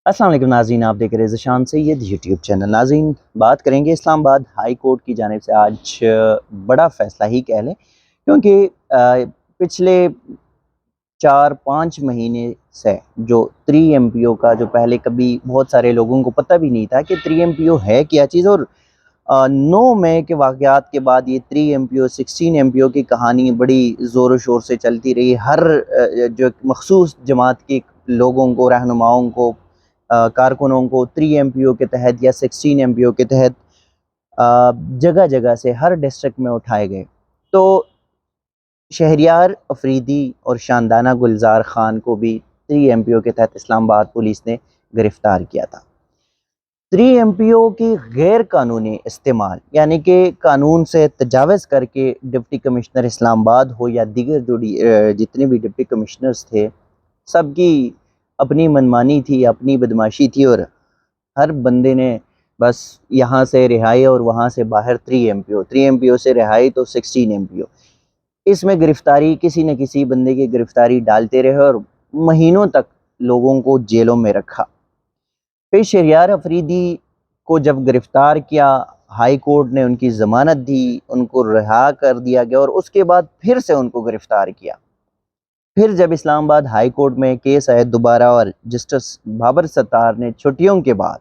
السلام علیکم ناظرین، آپ دیکھ رہے ہیں ذیشان سید یوٹیوب چینل۔ ناظرین، بات کریں گے اسلام آباد ہائی کورٹ کی جانب سے آج بڑا فیصلہ ہی کہہ لیں، کیونکہ پچھلے 4-5 مہینے سے جو 3 MPO کا جو پہلے کبھی بہت سارے لوگوں کو پتہ بھی نہیں تھا کہ 3 MPO ہے کیا چیز، اور 9 مئی کے واقعات کے بعد یہ 3 MPO 16 MPO کی کہانی بڑی زور و شور سے چلتی رہی۔ ہر جو مخصوص جماعت کے لوگوں کو، رہنماؤں کو، کارکنوں کو 3 MPO کے تحت یا 16 MPO کے تحت جگہ جگہ سے ہر ڈسٹرکٹ میں اٹھائے گئے۔ تو شہریار افریدی اور شاندانہ گلزار خان کو بھی 3 MPO کے تحت اسلام آباد پولیس نے گرفتار کیا تھا۔ 3 MPO کی غیر قانونی استعمال، یعنی کہ قانون سے تجاوز کر کے ڈپٹی کمشنر اسلام آباد ہو یا دیگر جتنے بھی ڈپٹی کمشنرز تھے، سب کی اپنی منمانی تھی، اپنی بدماشی تھی، اور ہر بندے نے بس یہاں سے رہائی اور وہاں سے باہر 3 MPO سے رہائی تو 16 MPO، اس میں گرفتاری کسی نہ کسی بندے کی گرفتاری ڈالتے رہے اور مہینوں تک لوگوں کو جیلوں میں رکھا۔ پھر شہریار افریدی کو جب گرفتار کیا، ہائی کورٹ نے ان کی ضمانت دی، ان کو رہا کر دیا گیا، اور اس کے بعد پھر سے ان کو گرفتار کیا۔ پھر جب اسلام آباد ہائی کورٹ میں کیس آئے دوبارہ اور جسٹس بابر ستار نے چھٹیوں کے بعد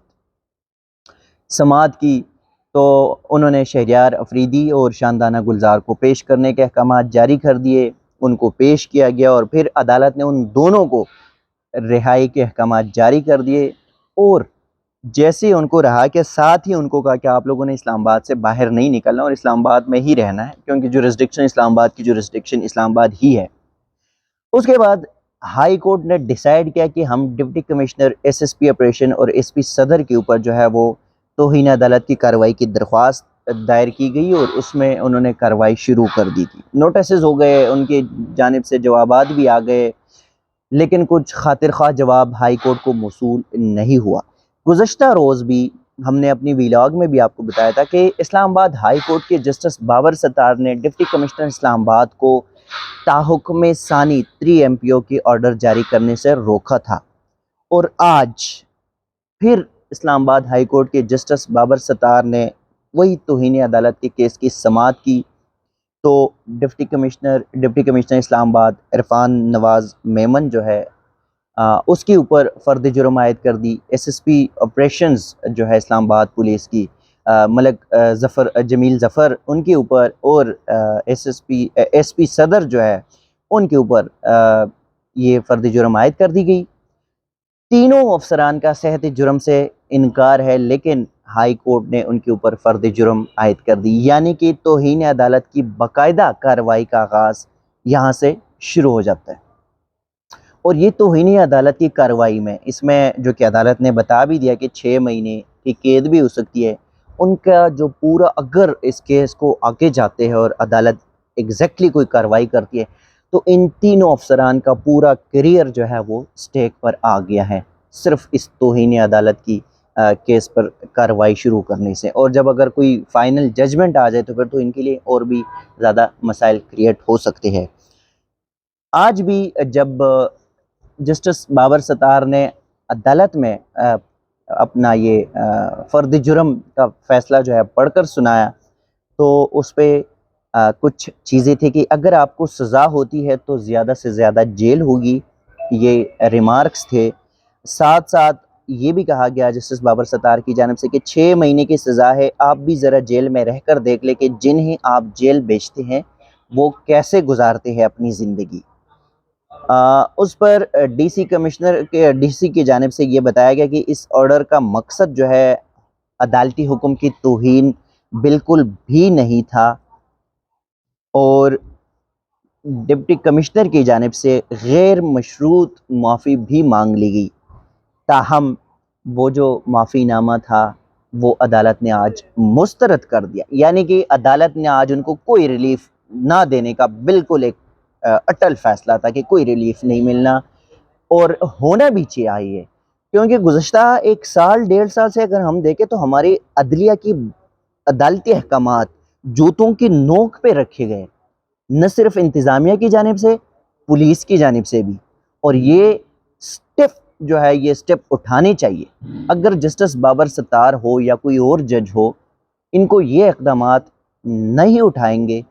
سماعت کی، تو انہوں نے شہریار افریدی اور شاندانہ گلزار کو پیش کرنے کے احکامات جاری کر دیے، ان کو پیش کیا گیا اور پھر عدالت نے ان دونوں کو رہائی کے احکامات جاری کر دیے، اور جیسے ہی ان کو رہا کے ساتھ ہی ان کو کہا کہ آپ لوگوں نے اسلام آباد سے باہر نہیں نکلنا اور اسلام آباد میں ہی رہنا ہے، کیونکہ جورسڈکشن اسلام آباد کی جورسڈکشن اسلام آباد ہی ہے۔ اس کے بعد ہائی کورٹ نے ڈیسائیڈ کیا کہ ہم ڈپٹی کمشنر SSP آپریشن اور SP صدر کے اوپر جو ہے وہ توہین عدالت کی کارروائی کی درخواست دائر کی گئی، اور اس میں انہوں نے کارروائی شروع کر دی تھی۔ نوٹسز ہو گئے، ان کی جانب سے جوابات بھی آ گئے، لیکن کچھ خاطر خواہ جواب ہائی کورٹ کو موصول نہیں ہوا۔ گزشتہ روز بھی ہم نے اپنی ویلاگ میں بھی آپ کو بتایا تھا کہ اسلام آباد ہائی کورٹ کے جسٹس بابر ستار نے ڈپٹی کمشنر اسلام آباد کو تاحکم ثانی 3 MPO کی آرڈر جاری کرنے سے روکا تھا، اور آج پھر اسلام آباد ہائی کورٹ کے جسٹس بابر ستار نے وہی توہین عدالت کے کیس کی سماعت کی، تو ڈپٹی کمشنر اسلام آباد عرفان نواز میمن جو ہے اس کے اوپر فرد جرم عائد کر دی۔ SSP آپریشنز جو ہے اسلام آباد پولیس کی ملک جمیل ظفر ان کے اوپر، اور SP صدر جو ہے ان کے اوپر یہ فرد جرم عائد کر دی گئی۔ تینوں افسران کا صحت جرم سے انکار ہے، لیکن ہائی کورٹ نے ان کے اوپر فرد جرم عائد کر دی، یعنی کہ توہین عدالت کی باقاعدہ کارروائی کا آغاز یہاں سے شروع ہو جاتا ہے۔ اور یہ توہین عدالت کی کارروائی میں اس میں جو کہ عدالت نے بتا بھی دیا کہ 6 مہینے کی قید بھی ہو سکتی ہے، ان کا جو پورا اگر اس کیس کو آگے جاتے ہیں اور عدالت ایگزیکٹلی کوئی کارروائی کرتی ہے، تو ان تینوں افسران کا پورا کیریئر جو ہے وہ سٹیک پر آ گیا ہے، صرف اس توہین عدالت کی کیس پر کارروائی شروع کرنے سے۔ اور جب اگر کوئی فائنل ججمنٹ آ جائے تو پھر تو ان کے لیے اور بھی زیادہ مسائل کریٹ ہو سکتے ہیں۔ آج بھی جب جسٹس بابر ستار نے عدالت میں اپنا یہ فرد جرم کا فیصلہ جو ہے پڑھ کر سنایا، تو اس پہ کچھ چیزیں تھیں کہ اگر آپ کو سزا ہوتی ہے تو زیادہ سے زیادہ جیل ہوگی، یہ ریمارکس تھے۔ ساتھ ساتھ یہ بھی کہا گیا جسٹس بابر ستار کی جانب سے کہ 6 مہینے کی سزا ہے، آپ بھی ذرا جیل میں رہ کر دیکھ لیں کہ جنہیں آپ جیل بھیجتے ہیں وہ کیسے گزارتے ہیں اپنی زندگی۔ اس پر ڈی سی کی جانب سے یہ بتایا گیا کہ اس آرڈر کا مقصد جو ہے عدالتی حکم کی توہین بالکل بھی نہیں تھا، اور ڈپٹی کمشنر کی جانب سے غیر مشروط معافی بھی مانگ لی گئی، تاہم وہ جو معافی نامہ تھا وہ عدالت نے آج مسترد کر دیا، یعنی کہ عدالت نے آج ان کو کوئی ریلیف نہ دینے کا بالکل ایک اٹل فیصلہ تھا کہ کوئی ریلیف نہیں ملنا، اور ہونا بھی چاہیے، کیونکہ گزشتہ 1 سال 1.5 سال سے اگر ہم دیکھیں تو ہماری عدلیہ کی عدالتی احکامات جوتوں کی نوک پہ رکھے گئے، نہ صرف انتظامیہ کی جانب سے، پولیس کی جانب سے بھی، اور یہ سٹف جو ہے یہ سٹیپ اٹھانے چاہیے. اگر جسٹس بابر ستار ہو یا کوئی اور جج ہو، ان کو یہ اقدامات نہیں اٹھائیں گے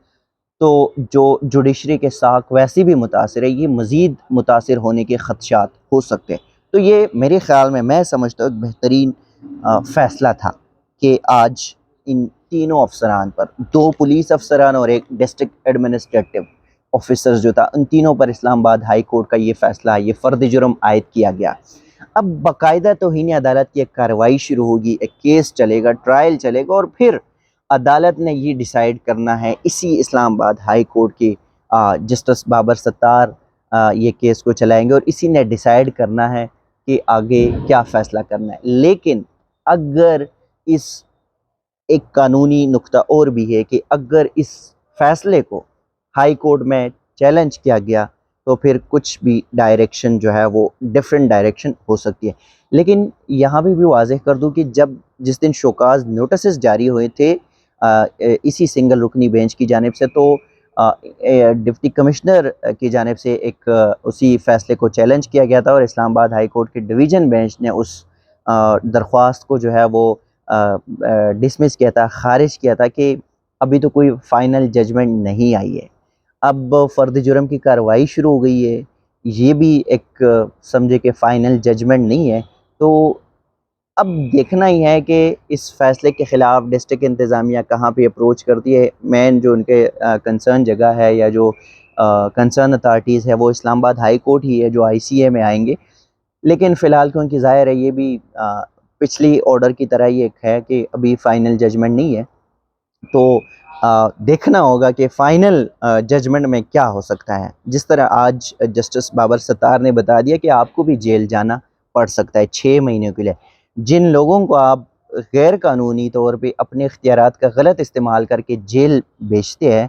تو جو جوڈیشری کے ساکھ ویسے بھی متاثر ہے، یہ مزید متاثر ہونے کے خدشات ہو سکتے ہیں. تو یہ میرے خیال میں سمجھتا ہوں بہترین فیصلہ تھا کہ آج ان تینوں افسران پر، 2 پولیس افسران اور 1 ڈسٹرکٹ ایڈمنسٹریٹو آفیسر جو تھا، ان تینوں پر اسلام آباد ہائی کورٹ کا یہ فیصلہ، یہ فرد جرم عائد کیا گیا. اب باقاعدہ توہین عدالت کی ایک کارروائی شروع ہوگی، ایک کیس چلے گا، ٹرائل چلے گا، اور پھر عدالت نے یہ ڈیسائیڈ کرنا ہے، اسی اسلام آباد ہائی کورٹ کے جسٹس بابر ستار یہ کیس کو چلائیں گے اور اسی نے ڈیسائیڈ کرنا ہے کہ آگے کیا فیصلہ کرنا ہے. لیکن اگر اس ایک قانونی نقطہ اور بھی ہے کہ اگر اس فیصلے کو ہائی کورٹ میں چیلنج کیا گیا تو پھر کچھ بھی ڈائریکشن جو ہے وہ ڈیفرنٹ ڈائریکشن ہو سکتی ہے. لیکن یہاں بھی واضح کر دوں کہ جس دن شوکاز نوٹسز جاری ہوئے تھے اسی سنگل رکنی بینچ کی جانب سے، تو ڈپٹی کمشنر کی جانب سے ایک اسی فیصلے کو چیلنج کیا گیا تھا اور اسلام آباد ہائی کورٹ کے ڈویژن بینچ نے اس درخواست کو جو ہے وہ ڈسمس کیا تھا، خارج کیا تھا کہ ابھی تو کوئی فائنل ججمنٹ نہیں آئی ہے. اب فرد جرم کی کارروائی شروع ہو گئی ہے، یہ بھی ایک سمجھے کہ فائنل ججمنٹ نہیں ہے. تو اب دیکھنا ہی ہے کہ اس فیصلے کے خلاف ڈسٹرکٹ انتظامیہ کہاں پہ اپروچ کرتی ہے. مین جو ان کے کنسرن جگہ ہے یا جو کنسرن اتھارٹیز ہے وہ اسلام آباد ہائی کورٹ ہی ہے جو ICA میں آئیں گے. لیکن فی الحال کیونکہ ظاہر ہے یہ بھی پچھلی آرڈر کی طرح ہی ایک ہے کہ ابھی فائنل ججمنٹ نہیں ہے، تو دیکھنا ہوگا کہ فائنل ججمنٹ میں کیا ہو سکتا ہے. جس طرح آج جسٹس بابر ستار نے بتا دیا کہ آپ کو بھی جیل جانا پڑ سکتا ہے 6 مہینوں کے لیے. جن لوگوں کو آپ غیر قانونی طور پہ اپنے اختیارات کا غلط استعمال کر کے جیل بھیجتے ہیں،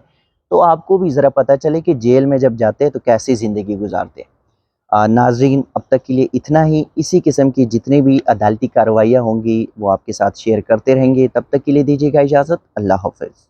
تو آپ کو بھی ذرا پتہ چلے کہ جیل میں جب جاتے ہیں تو کیسی زندگی گزارتے ہیں. ناظرین، اب تک کے لیے اتنا ہی. اسی قسم کی جتنی بھی عدالتی کارروائیاں ہوں گی وہ آپ کے ساتھ شیئر کرتے رہیں گے. تب تک کے لیے دیجیے گا اجازت. اللہ حافظ.